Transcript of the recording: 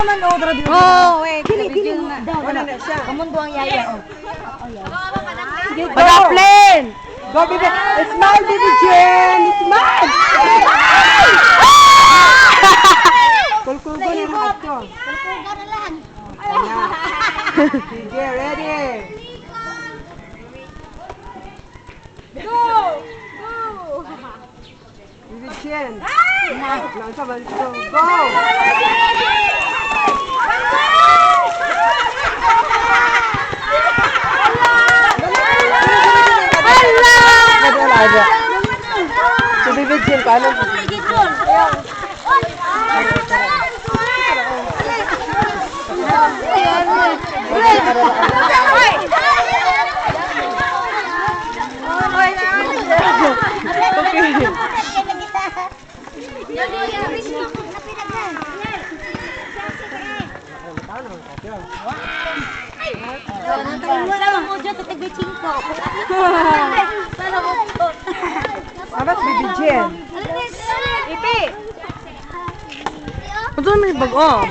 Oh, wait. Dili na. Wala na siya. Kamundo ang yaya. Sige, go. Pag-plane! Go, baby. Smile, baby Jen. Smile. Kulkugo na lahat ko. Kulkugo na lang. Sige, ready. Go! Baby Jen. Lang ka ba? Go. Ada. Si Baby Jen, paano? Abat Baby Jen. Ito may bag, oh.